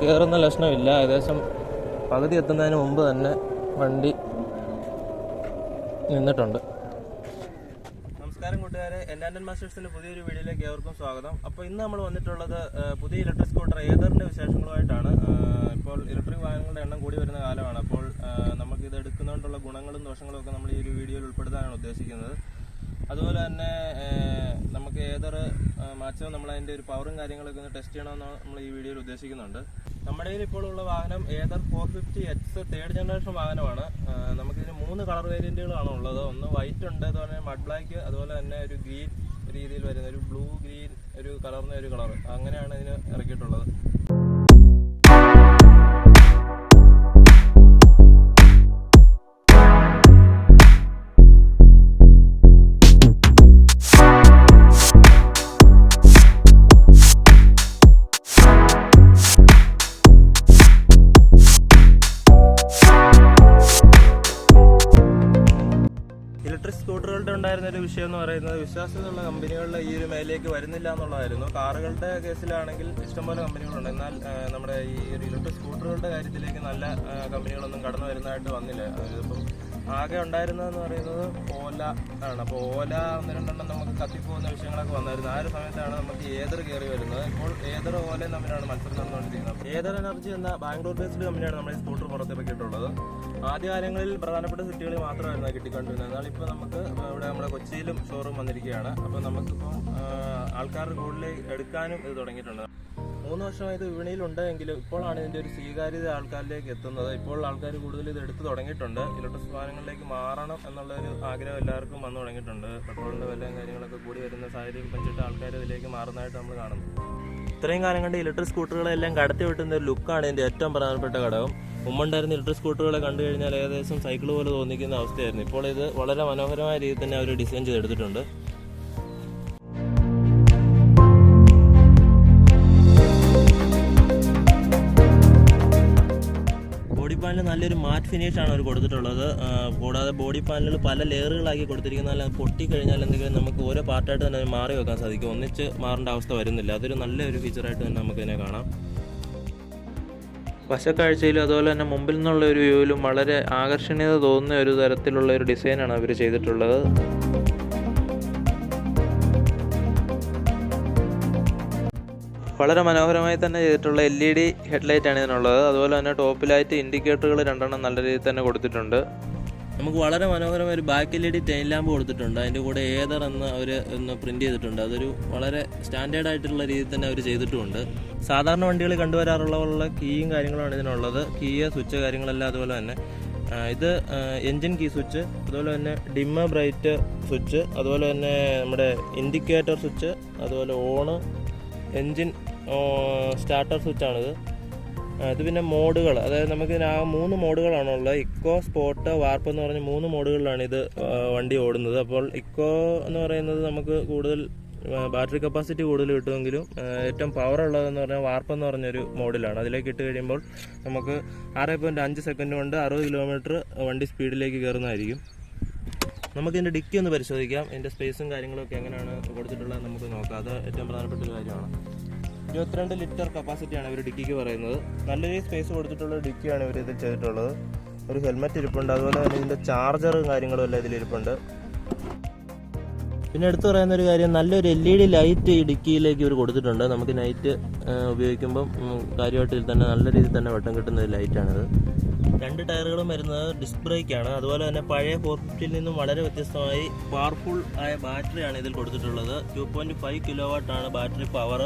കയറുന്ന ലക്ഷണമില്ല. ഏകദേശം പകുതി എത്തുന്നതിന് മുമ്പ് തന്നെ വണ്ടി നിന്നിട്ടുണ്ട്. നമസ്കാരം കൂട്ടുകാരെ, എൻഡാൻഡൻ മാസ്റ്റേഴ്സിൻ്റെ പുതിയൊരു വീഡിയോയിലേക്ക് ഏവർക്കും സ്വാഗതം. അപ്പോൾ ഇന്ന് നമ്മൾ വന്നിട്ടുള്ളത് പുതിയ ഇലക്ട്രിക് സ്കൂട്ടർ ഏതറിൻ്റെ വിശേഷങ്ങളുമായിട്ടാണ്. ഇപ്പോൾ ഇലക്ട്രിക് വാഹനങ്ങളുടെ എണ്ണം കൂടി വരുന്ന കാലമാണ്. അപ്പോൾ നമുക്കിത് എടുക്കുന്നതുകൊണ്ടുള്ള ഗുണങ്ങളും ദോഷങ്ങളും ഒക്കെ നമ്മൾ ഈ ഒരു വീഡിയോയിൽ ഉൾപ്പെടുത്താനാണ് ഉദ്ദേശിക്കുന്നത്. അതുപോലെ തന്നെ നമുക്ക് ഏതർ മാക്സിമം നമ്മളതിൻ്റെ ഒരു പവറും കാര്യങ്ങളൊക്കെ ഒന്ന് ടെസ്റ്റ് ചെയ്യണമെന്ന് നമ്മൾ ഈ വീഡിയോയിൽ ഉദ്ദേശിക്കുന്നുണ്ട്. നമ്മുടെ കയ്യിൽ ഇപ്പോൾ ഉള്ള വാഹനം ഏതർ 450X തേർഡ് ജനറേഷൻ വാഹനമാണ്. നമുക്കിതിന് 3 കളർ വേരിയൻറ്റുകളാണ് ഉള്ളത്. ഒന്ന് വൈറ്റ് ഉണ്ട്, അതുപോലെ മഡ് ബ്ലാക്ക്, അതുപോലെ തന്നെ ഒരു ഗ്രീൻ രീതിയിൽ വരുന്ന ഒരു ബ്ലൂ ഗ്രീൻ ഒരു കളറിന് ഒരു കളർ, അങ്ങനെയാണ് ഇതിന് ഇറക്കിയിട്ടുള്ളത്. ഇലക്ട്രിക് സ്കൂട്ടറുകളുടെ ഉണ്ടായിരുന്ന ഒരു വിഷയം എന്ന് പറയുന്നത് വിശ്വാസ്യതയുള്ള കമ്പനികളുടെ ഈ ഒരു മേലേക്ക് വരുന്നില്ല എന്നുള്ളതായിരുന്നു. കാറുകളുടെ കേസിലാണെങ്കിൽ ഇഷ്ടംപോലെ കമ്പനികളുണ്ട്, എന്നാൽ നമ്മുടെ ഈ ഒരു ഇലക്ട്രിക് സ്കൂട്ടറുകളുടെ കാര്യത്തിലേക്ക് നല്ല കമ്പനികളൊന്നും കടന്നു വരുന്നതായിട്ട് വന്നില്ല. ഇപ്പം ആകെ ഉണ്ടായിരുന്നതെന്ന് പറയുന്നത് ഓല ആണ്. അപ്പോൾ ഓല 1-2 നമുക്ക് കത്തിപ്പോകുന്ന വിഷയങ്ങളൊക്കെ വന്നായിരുന്നു. ആ ഒരു സമയത്താണ് നമുക്ക് ഏതർ കയറി വരുന്നത്. ഇപ്പോൾ ഏതർ ഓലയും തമ്മിലാണ് മത്സരം നടന്നുകൊണ്ടിരിക്കുന്നത്. ഏതർ എനർജി എന്ന ബാംഗ്ലൂർ ബേസ്ഡ് കമ്പനിയാണ് നമ്മുടെ ഈ സ്കൂട്ടർ പുറത്തിറക്കിയിട്ടുള്ളത്. ആദ്യകാലങ്ങളിൽ പ്രധാനപ്പെട്ട സിറ്റികളിൽ മാത്രമായിരുന്നു കിട്ടിക്കൊണ്ടിരുന്നത്. എന്നാൽ ഇപ്പോൾ നമുക്ക് ഇവിടെ നമ്മുടെ കൊച്ചിയിലും ഷോറൂം വന്നിരിക്കുകയാണ്. അപ്പോൾ നമുക്കിപ്പം ആൾക്കാർ കൂടുതൽ എടുക്കാനും ഇത് തുടങ്ങിയിട്ടുണ്ട്. 3 വർഷമായി ഇത് വിപണിയിലുണ്ടെങ്കിലും ഇപ്പോഴാണ് ഇതിൻ്റെ ഒരു സ്വീകാര്യത ആൾക്കാരിലേക്ക് എത്തുന്നത്. ഇപ്പോൾ ആൾക്കാർ കൂടുതൽ ഇത് എടുത്ത് തുടങ്ങിയിട്ടുണ്ട്. ഇലക്ട്രിക് വാഹനങ്ങളിലേക്ക് മാറണം എന്നുള്ളൊരു ആഗ്രഹം എല്ലാവർക്കും വന്നു തുടങ്ങിയിട്ടുണ്ട്. പെട്രോളിൻ്റെ വിലയും കാര്യങ്ങളൊക്കെ കൂടി വരുന്ന സാഹചര്യം വെച്ചിട്ട് ആൾക്കാർ ഇതിലേക്ക് മാറുന്നതായിട്ട് നമ്മൾ കാണുന്നു. ഇത്രയും കാലം കൊണ്ട് ഇലക്ട്രിക് സ്കൂട്ടറുകളെല്ലാം കടത്തി വിട്ടുന്ന ഒരു ലുക്കാണ് ഇതിൻ്റെ ഏറ്റവും പ്രധാനപ്പെട്ട ഘടകം. മുമ്പുണ്ടായിരുന്ന ഇലക്ട്രിക് സ്കൂട്ടറുകളെ കണ്ടു കഴിഞ്ഞാൽ ഏകദേശം സൈക്കിൾ പോലെ തോന്നിക്കുന്ന അവസ്ഥയായിരുന്നു. ഇപ്പോൾ ഇത് വളരെ മനോഹരമായ രീതിയിൽ തന്നെ അവർ ഡിസൈൻ ചെയ്തെടുത്തിട്ടുണ്ട്. ബോഡി പാനൽ നല്ലൊരു മാറ്റ് ഫിനിഷാണ് അവർ കൊടുത്തിട്ടുള്ളത്. കൂടാതെ ബോഡി പാനലുകൾ പല ലെയറുകളാക്കി കൊടുത്തിരിക്കുന്നതിൽ പൊട്ടിക്കഴിഞ്ഞാൽ എന്തെങ്കിലും നമുക്ക് ഓരോ പാർട്ടായിട്ട് തന്നെ മാറി വെക്കാൻ സാധിക്കും. ഒന്നിച്ച് മാറേണ്ട അവസ്ഥ വരുന്നില്ല. അതൊരു നല്ലൊരു ഫീച്ചറായിട്ട് തന്നെ നമുക്കിതിനെ കാണാം. വശക്കാഴ്ചയിലും അതുപോലെ തന്നെ മുമ്പിൽ നിന്നുള്ള ഒരു വ്യൂവിലും വളരെ ആകർഷണീയത തോന്നുന്ന ഒരു തരത്തിലുള്ള ഒരു ഡിസൈനാണ് അവർ ചെയ്തിട്ടുള്ളത്. വളരെ മനോഹരമായി തന്നെ ചെയ്തിട്ടുള്ള LED ഹെഡ്ലൈറ്റാണ് ഇതിനുള്ളത്. അതുപോലെ തന്നെ ടോപ്പിലായിട്ട് ഇൻഡിക്കേറ്ററുകൾ 2 നല്ല രീതിയിൽ തന്നെ കൊടുത്തിട്ടുണ്ട്. നമുക്ക് വളരെ മനോഹരമായ ഒരു ബാക്ക് LED ടെയിൽ ലാമ്പ് കൊടുത്തിട്ടുണ്ട്. അതിൻ്റെ കൂടെ ഏതർ എന്ന് അവർ ഒന്ന് പ്രിൻറ്റ് ചെയ്തിട്ടുണ്ട്. അതൊരു വളരെ സ്റ്റാൻഡേർഡ് ആയിട്ടുള്ള രീതിയിൽ തന്നെ അവർ ചെയ്തിട്ടുമുണ്ട്. സാധാരണ വണ്ടികൾ കണ്ടുവരാറുള്ള കീയും കാര്യങ്ങളാണ് ഇതിനുള്ളത്. കീയ സ്വിച്ച് കാര്യങ്ങളെല്ലാം അതുപോലെ തന്നെ ഇത് എൻജിൻ കീ സ്വിച്ച്, അതുപോലെ തന്നെ ഡിമ്മർ ബ്രൈറ്റ് സ്വിച്ച്, അതുപോലെ തന്നെ നമ്മുടെ ഇൻഡിക്കേറ്റർ സ്വിച്ച്, അതുപോലെ ഓണ്, എൻജിൻ സ്റ്റാർട്ടർ സ്വിച്ചാണിത്. ഇത് പിന്നെ മോഡുകൾ, അതായത് നമുക്ക് ഇതിനാകെ 3 മോഡുകളാണുള്ളത്. ഇക്കോ, സ്പോർട്ട്, വാർപ്പ് എന്ന് പറഞ്ഞ 3 മോഡുകളിലാണ് ഇത് വണ്ടി ഓടുന്നത്. അപ്പോൾ ഇക്കോ എന്ന് പറയുന്നത് നമുക്ക് കൂടുതൽ ബാറ്ററി കപ്പാസിറ്റി കൂടുതൽ കിട്ടുമെങ്കിലും ഏറ്റവും പവർ ഉള്ളതെന്ന് പറഞ്ഞാൽ വാർപ്പ് എന്ന് പറഞ്ഞൊരു മോഡിലാണ്. അതിലേക്ക് ഇട്ട് കഴിയുമ്പോൾ നമുക്ക് 6.5 സെക്കൻഡ് കൊണ്ട് 60 കിലോമീറ്റർ വണ്ടി സ്പീഡിലേക്ക് കയറുന്നതായിരിക്കും. നമുക്കിതിൻ്റെ ഡിക്കി ഒന്ന് പരിശോധിക്കാം. ഇതിൻ്റെ സ്പേസും കാര്യങ്ങളൊക്കെ എങ്ങനെയാണ് കൊടുത്തിട്ടുള്ളത് നമുക്ക് നോക്കാം. അത് ഏറ്റവും പ്രധാനപ്പെട്ട ഒരു കാര്യമാണ്. 22 ലിറ്റർ കപ്പാസിറ്റിയാണ് ഇവർ ഡിക്കിക്ക് പറയുന്നത്. നല്ലൊരു സ്പേസ് കൊടുത്തിട്ടുള്ള ഡിക്കിയാണ് ഇവർ ഇതിൽ ചെയ്തിട്ടുള്ളത്. ഒരു ഹെൽമെറ്റ് ഇരിപ്പുണ്ട്, അതുപോലെ തന്നെ ഇതിൻ്റെ ചാർജറും കാര്യങ്ങളും എല്ലാം ഇതിലിരിപ്പുണ്ട്. പിന്നെ എടുത്തു പറയുന്ന ഒരു കാര്യം, നല്ലൊരു LED ലൈറ്റ് ഈ ഡിക്കിയിലേക്ക് ഇവർ കൊടുത്തിട്ടുണ്ട്. നമുക്ക് നൈറ്റ് ഉപയോഗിക്കുമ്പം കാര്യമായിട്ട് ഇതിൽ തന്നെ നല്ല രീതിയിൽ തന്നെ വെട്ടം കിട്ടുന്ന ഒരു ലൈറ്റാണിത്. 2 ടയറുകളും വരുന്നത് ഡിസ്ക് ബ്രേക്കാണ്. അതുപോലെ തന്നെ പഴയ 450ൽ നിന്നും വളരെ വ്യത്യസ്തമായി പവർഫുൾ ആയ ബാറ്ററിയാണ് ഇതിൽ കൊടുത്തിട്ടുള്ളത്. 2.5 കിലോവാട്ട് ആണ് ബാറ്ററി പവർ.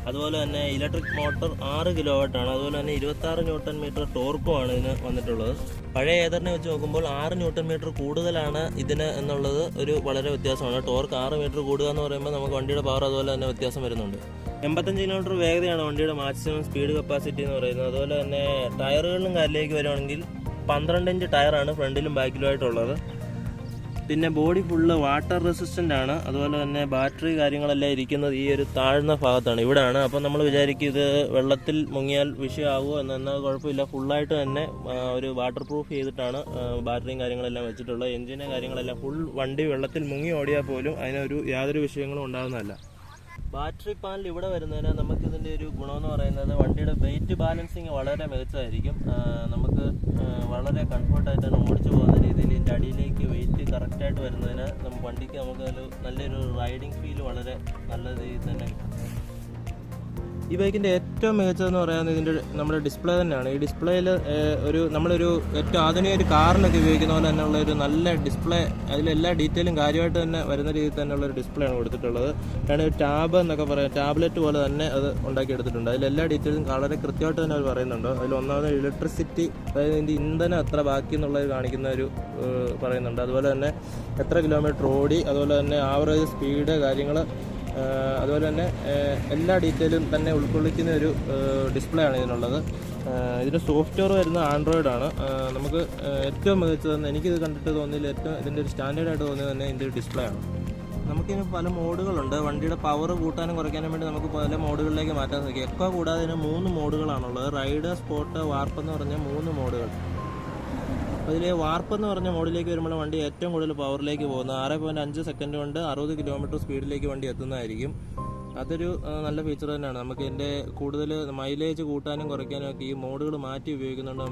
അതുപോലെ തന്നെ ഇലക്ട്രിക് മോട്ടർ 6 കിലോവാട്ടാണ്. അതുപോലെ തന്നെ 26 ന്യൂട്ടൺ മീറ്റർ ടോർക്കുമാണ് ഇതിന് വന്നിട്ടുള്ളത്. പഴയ ഏതറിനെ വെച്ച് നോക്കുമ്പോൾ 6 ന്യൂട്ടൺ മീറ്റർ കൂടുതലാണ് ഇതിന് എന്നുള്ളത് ഒരു വളരെ വ്യത്യാസമാണ്. ടോർക്ക് 6 മീറ്റർ കൂടുക എന്ന് പറയുമ്പോൾ നമുക്ക് വണ്ടിയുടെ പവർ അതുപോലെ തന്നെ വ്യത്യാസം വരുന്നുണ്ട്. 85 കിലോമീറ്റർ വേഗതയാണ് വണ്ടിയുടെ മാക്സിമം സ്പീഡ് കപ്പാസിറ്റി എന്ന് പറയുന്നത്. അതുപോലെ തന്നെ ടയറുകളിലും കാര്യത്തിലേക്ക് വരുവാണെങ്കിൽ 12 ഇഞ്ച് ടയറാണ് ഫ്രണ്ടിലും ബാക്കിലുമായിട്ടുള്ളത്. പിന്നെ ബോഡി ഫുള്ള് വാട്ടർ റെസിസ്റ്റൻ്റ് ആണ്. അതുപോലെ തന്നെ ബാറ്ററി കാര്യങ്ങളെല്ലാം ഇരിക്കുന്നത് ഈ ഒരു താഴ്ന്ന ഭാഗത്താണ്, ഇവിടെയാണ്. അപ്പോൾ നമ്മൾ വിചാരിക്കും ഇത് വെള്ളത്തിൽ മുങ്ങിയാൽ വിഷയമാകുമോ എന്നാൽ കുഴപ്പമില്ല. ഫുള്ളായിട്ട് തന്നെ ഒരു വാട്ടർ പ്രൂഫ് ചെയ്തിട്ടാണ് ബാറ്ററിയും കാര്യങ്ങളെല്ലാം വെച്ചിട്ടുള്ളത്. എൻജിനും കാര്യങ്ങളെല്ലാം ഫുൾ വണ്ടി വെള്ളത്തിൽ മുങ്ങി ഓടിയാൽ പോലും അതിനൊരു യാതൊരു വിഷയങ്ങളും ഉണ്ടാകുന്നതല്ല. ബാറ്ററി പാനൽ ഇവിടെ വരുന്നതിന് നമുക്ക് ഇതിൻ്റെ ഒരു ഗുണമെന്ന് പറയുന്നത് വണ്ടിയുടെ വെയിറ്റ് ബാലൻസിങ് വളരെ മികച്ചതായിരിക്കും. നമുക്ക് വളരെ കംഫർട്ടായിട്ട് തന്നെ ഓടിച്ചു പോകുന്ന രീതിയിൽ ഇതിൻ്റെ അടിയിലേക്ക് വെയിറ്റ് കറക്റ്റായിട്ട് വരുന്നതിന് വണ്ടിക്ക് നമുക്ക് നല്ലൊരു റൈഡിങ് ഫീൽ വളരെ നല്ല രീതിയിൽ തന്നെ കിട്ടും. ഈ ബൈക്കിൻ്റെ ഏറ്റവും മികച്ചതെന്ന് പറയുന്നത് ഇതിൻ്റെ നമ്മുടെ ഡിസ്പ്ലേ തന്നെയാണ്. ഈ ഡിസ്പ്ലേയിൽ നമ്മളൊരു ഏറ്റവും ആധുനിക ഒരു കാറിനൊക്കെ ഉപയോഗിക്കുന്ന പോലെ തന്നെയുള്ള ഒരു നല്ല ഡിസ്പ്ലേ, അതിലെല്ലാ ഡീറ്റെയിലും കാര്യമായിട്ട് തന്നെ വരുന്ന രീതിയിൽ തന്നെയുള്ളൊരു ഡിസ്പ്ലേ ആണ് കൊടുത്തിട്ടുള്ളത്. കാരണം ഒരു ടാബ് എന്നൊക്കെ പറയാം, ടാബ്ലറ്റ് പോലെ തന്നെ അത് ഉണ്ടാക്കിയെടുത്തിട്ടുണ്ട്. അതിലെല്ലാ ഡീറ്റെയിലും വളരെ കൃത്യമായിട്ട് തന്നെ അവർ പറയുന്നുണ്ട്. അതിൽ ഒന്നാമത് ഇലക്ട്രിസിറ്റി, അതായത് ഇതിൻ്റെ ഇന്ധനം എത്ര ബാക്കി എന്നുള്ളത് കാണിക്കുന്ന ഒരു പറയുന്നുണ്ട്. അതുപോലെ തന്നെ എത്ര കിലോമീറ്റർ ഓടി, അതുപോലെ തന്നെ ആവറേജ് സ്പീഡ് കാര്യങ്ങൾ, അതുപോലെ തന്നെ എല്ലാ ഡീറ്റെയിലും തന്നെ ഉൾക്കൊള്ളിക്കുന്ന ഒരു ഡിസ്പ്ലേ ആണ് ഇതിനുള്ളത്. ഇതിൻ്റെ സോഫ്റ്റ്വെയർ വരുന്നത് ആൻഡ്രോയിഡാണ്. നമുക്ക് ഏറ്റവും മികച്ചതെന്ന് എനിക്കിത് കണ്ടിട്ട് തോന്നിയില്ല, ഏറ്റവും ഇതിൻ്റെ ഒരു സ്റ്റാൻഡേർഡായിട്ട് തോന്നിയത് തന്നെ ഇതിൻ്റെ ഒരു ഡിസ്പ്ലേ ആണ്. നമുക്കിനി പല മോഡുകളുണ്ട്. വണ്ടിയുടെ പവർ കൂട്ടാനും കുറയ്ക്കാനും വേണ്ടി നമുക്ക് പല മോഡുകളിലേക്ക് മാറ്റാൻ സാധിക്കും. എക്കോ കൂടാതെ ഇതിന് 3 മോഡുകളാണുള്ളത്. റൈഡ്, സ്പോർട്ട്, വാർപ്പ് എന്ന് പറഞ്ഞ 3 മോഡുകൾ. അപ്പോൾ ഇതിൽ വാർപ്പ് എന്ന് പറഞ്ഞ മോഡിലേക്ക് വരുമ്പോൾ വണ്ടി ഏറ്റവും കൂടുതൽ പവറിലേക്ക് പോകുന്നത് 6.5 സെക്കൻഡ് കൊണ്ട് 60 കിലോമീറ്റർ സ്പീഡിലേക്ക് വണ്ടി എത്തുന്നതായിരിക്കും. അതൊരു നല്ല ഫീച്ചർ തന്നെയാണ്. നമുക്ക് ഇതിൻ്റെ കൂടുതൽ മൈലേജ് കൂട്ടാനും കുറയ്ക്കാനും ഒക്കെ ഈ മോഡുകൾ മാറ്റി ഉപയോഗിക്കുന്നുണ്ട്.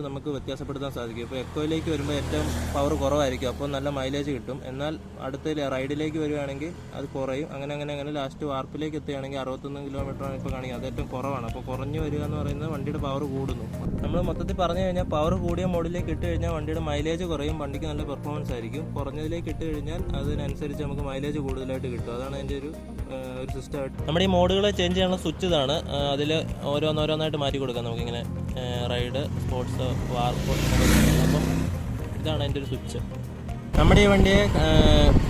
നമുക്ക് വ്യത്യാസപ്പെടുത്താൻ സാധിക്കും. ഇപ്പോൾ എക്കോയിലേക്ക് വരുമ്പോൾ ഏറ്റവും പവർ കുറവായിരിക്കും, അപ്പോൾ നല്ല മൈലേജ് കിട്ടും. എന്നാൽ അടുത്ത റൈഡിലേക്ക് വരികയാണെങ്കിൽ അത് കുറയും. അങ്ങനെ ലാസ്റ്റ് വാർപ്പിലേക്ക് എത്തുകയാണെങ്കിൽ 61 കിലോമീറ്ററാണ് ഇപ്പോൾ കാണിക്കുക. അത് ഏറ്റവും കുറവാണ്. അപ്പോൾ കുറഞ്ഞു വരിക എന്ന് പറയുന്നത് വണ്ടിയുടെ പവർ കൂടുന്നു. നമ്മൾ മൊത്തത്തിൽ പറഞ്ഞു കഴിഞ്ഞാൽ പവർ കൂടിയ മോഡിലേക്ക് ഇട്ട് കഴിഞ്ഞാൽ വണ്ടിയുടെ മൈലേജ് കുറയും, വണ്ടിക്ക് നല്ല പെർഫോമൻസ് ആയിരിക്കും. കുറഞ്ഞതിലേക്ക് ഇട്ട് കഴിഞ്ഞാൽ അതിനനുസരിച്ച് നമുക്ക് മൈലേജ് കൂടുതലായിട്ട് കിട്ടും. അതാണ് അതിൻ്റെ ഒരു സിസ്റ്റമായിട്ട്. നമ്മുടെ ഈ മോഡുകളെ ചേഞ്ച് ചെയ്യാനുള്ള സ്വിച്ച് ഇതാണ്. അതിൽ ഓരോന്നായിട്ട് മാറ്റി കൊടുക്കാം നമുക്കിങ്ങനെ റൈഡ്, സ്പോർട്സ്, വാർപ്പ്. അപ്പം ഇതാണ് അതിൻ്റെ ഒരു സ്വിച്ച്. നമ്മുടെ ഈ വണ്ടിയെ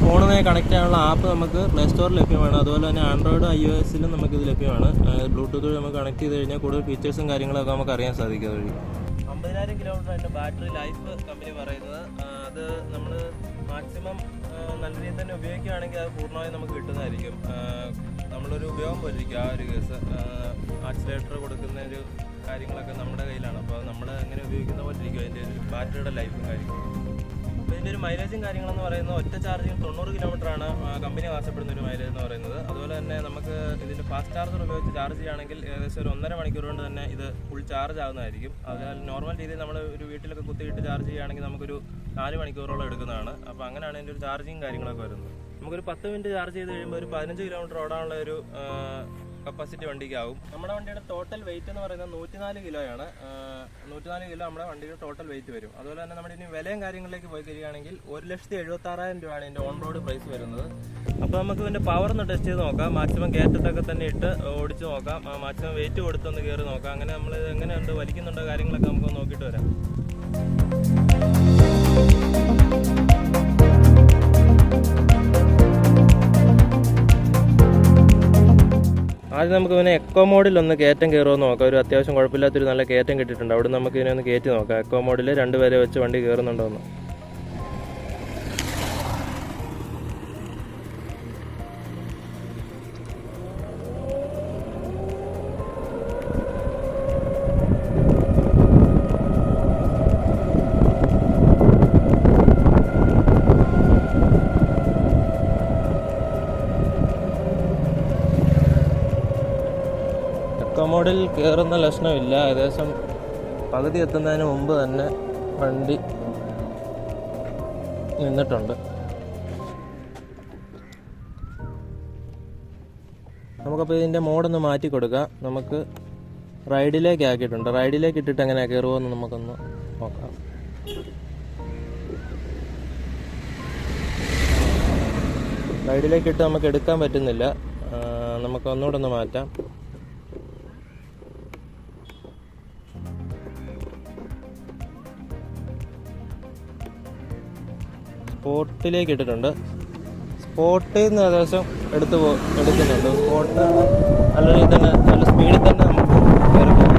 ഫോണുമായി കണക്ട് ചെയ്യാനുള്ള ആപ്പ് നമുക്ക് പ്ലേ സ്റ്റോറിൽ ലഭ്യമാണ്. അതുപോലെ തന്നെ ആൻഡ്രോയിഡ്, iOS-ലും നമുക്കിത് ലഭ്യമാണ്. ബ്ലൂടൂത്ത് വഴി നമുക്ക് കണക്ട് ചെയ്ത് കഴിഞ്ഞാൽ കൂടുതൽ ഫീച്ചേഴ്സും കാര്യങ്ങളൊക്കെ നമുക്ക് അറിയാൻ സാധിക്കും. അതുവഴി 50,000 കിലോമീറ്റർ അതിൻ്റെ ബാറ്ററി ലൈഫ് കമ്പനി പറയുന്നത്. അത് നമ്മൾ മാക്സിമം നല്ല രീതിയിൽ തന്നെ ഉപയോഗിക്കുകയാണെങ്കിൽ അത് പൂർണ്ണമായും നമുക്ക് കിട്ടുന്നതായിരിക്കും. നമ്മളൊരു ഉപയോഗം പോലിരിക്കും ആ ഒരു കേസ്. ആക്സിലേറ്റർ കൊടുക്കുന്ന ഒരു കാര്യങ്ങളൊക്കെ നമ്മുടെ കയ്യിലാണ്. അപ്പോൾ നമ്മൾ എങ്ങനെ ഉപയോഗിക്കുന്ന പോലെ ഇരിക്കും അതിൻ്റെ ഒരു ബാറ്ററിയുടെ ലൈഫും കാര്യങ്ങളും. അപ്പോൾ ഇതിൻ്റെ ഒരു മൈലേജും കാര്യങ്ങളെന്ന് പറയുന്നത് ഒറ്റ ചാർജിങ് 90 കിലോമീറ്ററാണ് കമ്പനി ആവശ്യപ്പെടുന്ന ഒരു മൈലേജ് എന്ന് പറയുന്നത്. അതുപോലെ തന്നെ നമുക്ക് ഇതിൻ്റെ ഫാസ്റ്റ് ചാർജർ ഉപയോഗിച്ച് ചാർജ് ചെയ്യുകയാണെങ്കിൽ ഏകദേശം ഒരു 1.5 മണിക്കൂർ കൊണ്ട് തന്നെ ഇത് ഫുൾ ചാർജ് ആകുന്നതായിരിക്കും. അതിനാൽ നോർമൽ രീതിയിൽ നമ്മൾ ഒരു വീട്ടിലൊക്കെ കുത്തിയിട്ട് ചാർജ് ചെയ്യുകയാണെങ്കിൽ നമുക്കൊരു 4 മണിക്കൂറോളം എടുക്കുന്നതാണ്. അപ്പോൾ അങ്ങനെയാണ് ഇതിൻ്റെ ഒരു ചാർജിങ് കാര്യങ്ങളൊക്കെ വരുന്നത്. നമുക്കൊരു 10 മിനിറ്റ് ചാർജ് ചെയ്ത് കഴിയുമ്പോൾ ഒരു 15 കിലോമീറ്റർ ഓടാനുള്ള ഒരു കപ്പാസിറ്റി വണ്ടിക്കാവും. നമ്മുടെ വണ്ടിയുടെ ടോട്ടൽ വെയിറ്റ് എന്ന് പറയുന്നത് 104 കിലോയാണ്. 104 കിലോ നമ്മുടെ വണ്ടിയുടെ ടോട്ടൽ വെയിറ്റ് വരും. അതുപോലെ തന്നെ നമ്മുടെ ഇനി വിലയും കാര്യങ്ങളിലേക്ക് പോയി കഴിയുകയാണെങ്കിൽ 1,76,000 രൂപയാണ് ഇതിൻ്റെ ഓൺ റോഡ് പ്രൈസ് വരുന്നത്. അപ്പോൾ നമുക്ക് ഇതിൻ്റെ പവർ ഒന്ന് ടെസ്റ്റ് ചെയ്ത് നോക്കാം. മാക്സിമം കയറ്റത്തൊക്കെ തന്നെ ഇട്ട് ഓടിച്ച് നോക്കാം. മാക്സിമം വെയിറ്റ് കൊടുത്തൊന്ന് കയറി നോക്കാം. അങ്ങനെ നമ്മൾ എങ്ങനെയുണ്ട്, വലിക്കുന്നുണ്ടോ കാര്യങ്ങളൊക്കെ നമുക്ക് നോക്കിയിട്ട് വരാം. ആദ്യം നമുക്ക് ഇവനെ എക്കോ മോഡിലൊന്ന് കയറ്റം കയറുമെന്ന് നോക്കാം. ഒരു അത്യാവശ്യം കുഴപ്പമില്ലാത്തൊരു നല്ല കയറ്റം കിട്ടിയിട്ടുണ്ട്. അവിടെ നമുക്ക് ഇതിനെ ഒന്ന് കയറ്റി നോക്കാം. എക്കോ മോഡിൽ 2 പേരെ വെച്ച് വണ്ടി കയറുന്നുണ്ടോ എന്ന്. എക്കോ മോഡിൽ കയറുന്ന ലക്ഷണമില്ല. ഏകദേശം പകുതി എത്തുന്നതിന് മുമ്പ് തന്നെ വണ്ടി നിന്നിട്ടുണ്ട്. നമുക്കപ്പോൾ ഇതിൻ്റെ മോഡൊന്ന് മാറ്റി കൊടുക്കാം. നമുക്ക് റൈഡിലേക്ക് ആക്കിയിട്ടുണ്ട്. റൈഡിലേക്ക് ഇട്ടിട്ട് എങ്ങനെ കയറുമോ നമുക്കൊന്ന് നോക്കാം. റൈഡിലേക്ക് ഇട്ട് നമുക്ക് എടുക്കാൻ പറ്റുന്നില്ല. നമുക്ക് ഒന്നുകൂടെ ഒന്ന് മാറ്റാം. സ്പോട്ടിലേക്ക് ഇട്ടിട്ടുണ്ട്. സ്പോട്ടിൽ നിന്ന് ഏകദേശം എടുക്കുന്നുണ്ട്. സ്പോട്ട് നല്ല രീതിയിൽ തന്നെ നല്ല സ്പീഡിൽ തന്നെ നമുക്ക് കയറി പോകും.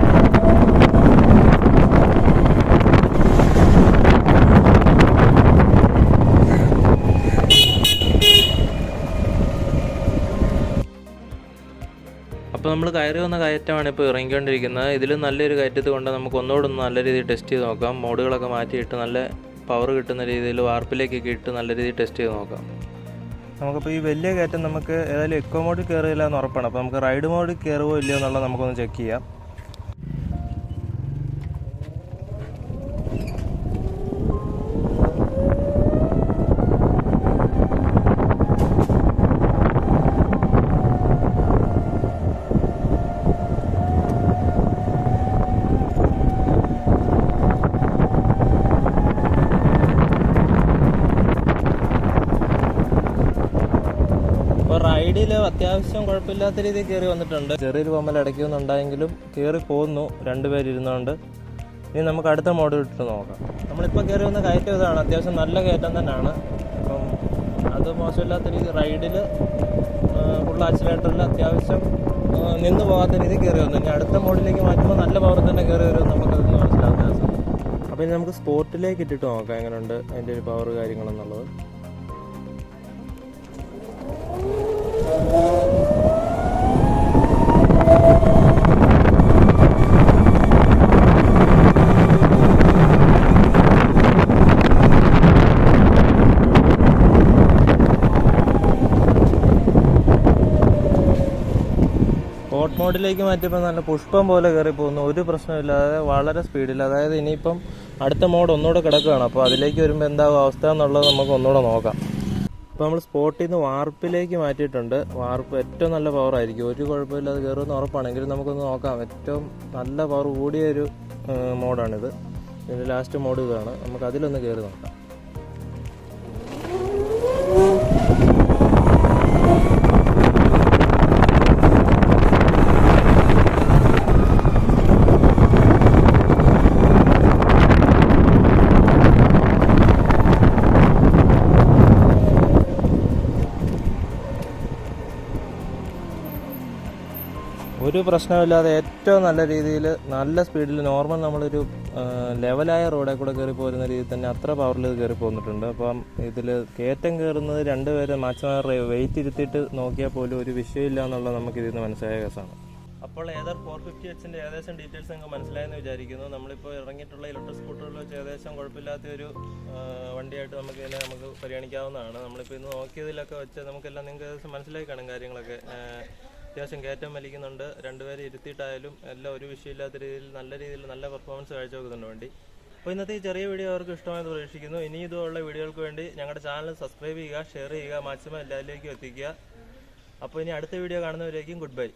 അപ്പോൾ നമ്മൾ കയറി വന്ന കയറ്റമാണ് ഇപ്പോൾ ഇറങ്ങിക്കൊണ്ടിരിക്കുന്നത്. ഇതിൽ നല്ലൊരു കയറ്റത്ത് കൊണ്ട് നമുക്ക് ഒന്നുകൂടെ നല്ല രീതിയിൽ ടെസ്റ്റ് ചെയ്ത് നോക്കാം. മോഡുകളൊക്കെ മാറ്റിയിട്ട് നല്ല പവർ കിട്ടുന്ന രീതിയിൽ വാർപ്പിലേക്കൊക്കെ ഇട്ട് നല്ല രീതിയിൽ ടെസ്റ്റ് ചെയ്ത് നോക്കാം. നമുക്കിപ്പോൾ ഈ വലിയ കയറ്റം നമുക്ക് ഏതായാലും എക്കോ മോഡിൽ കയറിയില്ല എന്ന് ഉറപ്പാണ്. അപ്പോൾ നമുക്ക് റൈഡ് മോഡിൽ കയറുമോ ഇല്ലയോ എന്നുള്ളത് നമുക്കൊന്ന് ചെക്ക് ചെയ്യാം. റൈഡിൽ അത്യാവശ്യം കുഴപ്പമില്ലാത്ത രീതിയിൽ കയറി വന്നിട്ടുണ്ട്. ചെറിയൊരു പമ്മൽ ഇടയ്ക്കൊന്നുണ്ടായെങ്കിലും കയറി പോകുന്നു രണ്ടുപേരിരുന്നുകൊണ്ട്. ഇനി നമുക്ക് അടുത്ത മോഡ് ഇട്ട് നോക്കാം. നമ്മളിപ്പോൾ കയറി വന്ന കയറ്റം ഇതാണ്. അത്യാവശ്യം നല്ല കയറ്റം തന്നെയാണ്. അപ്പം അത് മോശമില്ലാത്ത രീതി റൈഡിൽ ഫുൾ ആക്സിലേറ്ററിൽ അത്യാവശ്യം നിന്ന് പോകാത്ത രീതിയിൽ കയറി വന്നു. ഇനി അടുത്ത മോഡിലേക്ക് മാറ്റുമ്പോൾ നല്ല പവർ തന്നെ കയറി വരുമെന്ന് നമുക്കതൊന്ന് മനസ്സിലാവുന്ന ദിവസം. അപ്പോൾ ഇനി നമുക്ക് സ്പോർട്ടിലേക്ക് ഇട്ടിട്ട് നോക്കാം എങ്ങനെയുണ്ട് അതിൻ്റെ ഒരു പവർ കാര്യങ്ങളെന്നുള്ളത്. സ്പോർട്ട് മോഡിലേക്ക് മാറ്റിയപ്പോൾ നല്ല പുഷ്പം പോലെ കയറി പോകുന്നു, ഒരു പ്രശ്നമില്ലാതെ വളരെ സ്പീഡിൽ. അതായത് ഇനിയിപ്പം അടുത്ത മോഡ് ഒന്നുകൂടെ കിടക്കുകയാണ്. അപ്പോൾ അതിലേക്ക് വരുമ്പോൾ എന്താകും അവസ്ഥ എന്നുള്ളത് നമുക്ക് ഒന്നുകൂടെ നോക്കാം. ഇപ്പോൾ നമ്മൾ സ്പോട്ടിൽ നിന്ന് വാർപ്പിലേക്ക് മാറ്റിയിട്ടുണ്ട്. വാർപ്പ് ഏറ്റവും നല്ല പവർ ആയിരിക്കും, ഒരു കുഴപ്പമില്ലാതെ കയറുമെന്ന് ഉറപ്പാണെങ്കിലും നമുക്കൊന്ന് നോക്കാം. ഏറ്റവും നല്ല പവർ കൂടിയൊരു മോഡാണിത്. ഇതിൻ്റെ ലാസ്റ്റ് മോഡ് ഇതാണ്. നമുക്ക് അതിലൊന്ന് കയറി നോക്കാം. ഒരു പ്രശ്നമില്ലാതെ ഏറ്റവും നല്ല രീതിയിൽ നല്ല സ്പീഡിൽ നോർമൽ നമ്മളൊരു ലെവലായ റോഡിൽ കൂടെ കയറി പോരുന്ന രീതിയിൽ തന്നെ അത്ര പവറിൽ കയറി പോന്നിട്ടുണ്ട്. അപ്പം ഇതിൽ കയറ്റം കയറുന്നത് രണ്ടുപേരെ മാക്സിമം വെയിറ്റ് ഇരുത്തിയിട്ട് നോക്കിയാൽ പോലും ഒരു വിഷയമില്ല എന്നുള്ളത് നമുക്ക് ഇതിൽ നിന്ന് മനസ്സിലായ കേസാണ്. അപ്പോൾ ഏതർ 450Hൻ്റെ ഏകദേശം ഡീറ്റെയിൽസ് നിങ്ങൾക്ക് മനസ്സിലായെന്ന് വിചാരിക്കുന്നു. നമ്മളിപ്പോൾ ഇറങ്ങിയിട്ടുള്ള ഇലക്ട്രിക് സ്കൂട്ടറുകൾ വെച്ച് ഏകദേശം കുഴപ്പമില്ലാത്ത ഒരു വണ്ടിയായിട്ട് നമുക്ക് പരിഗണിക്കാവുന്നതാണ്. നമ്മളിപ്പോൾ ഇന്ന് നോക്കിയതിലൊക്കെ വെച്ച് നമുക്കെല്ലാം നിങ്ങൾക്ക് ഏകദേശം മനസ്സിലായി കാണും കാര്യങ്ങളൊക്കെ. അത്യാവശ്യം കയറ്റം വലിക്കുന്നുണ്ട്, രണ്ടുപേരെ ഇരുത്തിയിട്ടായാലും എല്ലാം ഒരു വിഷയമില്ലാത്ത രീതിയിൽ നല്ല പെർഫോമൻസ് കാഴ്ചവെക്കുന്നുണ്ട് വണ്ടി. അപ്പോൾ ഇന്നത്തെ ഈ ചെറിയ വീഡിയോ അവർക്ക് ഇഷ്ടമായെന്ന് പ്രതീക്ഷിക്കുന്നു. ഇനി ഇതുപോലുള്ള വീഡിയോകൾക്ക് വേണ്ടി ഞങ്ങളുടെ ചാനൽ സബ്സ്ക്രൈബ് ചെയ്യുക, ഷെയർ ചെയ്യുക, മാക്സിമം എല്ലാവരിലേക്കും എത്തിക്കുക. അപ്പോൾ ഇനി അടുത്ത വീഡിയോ കാണുന്നവരേക്കും ഗുഡ് ബൈ.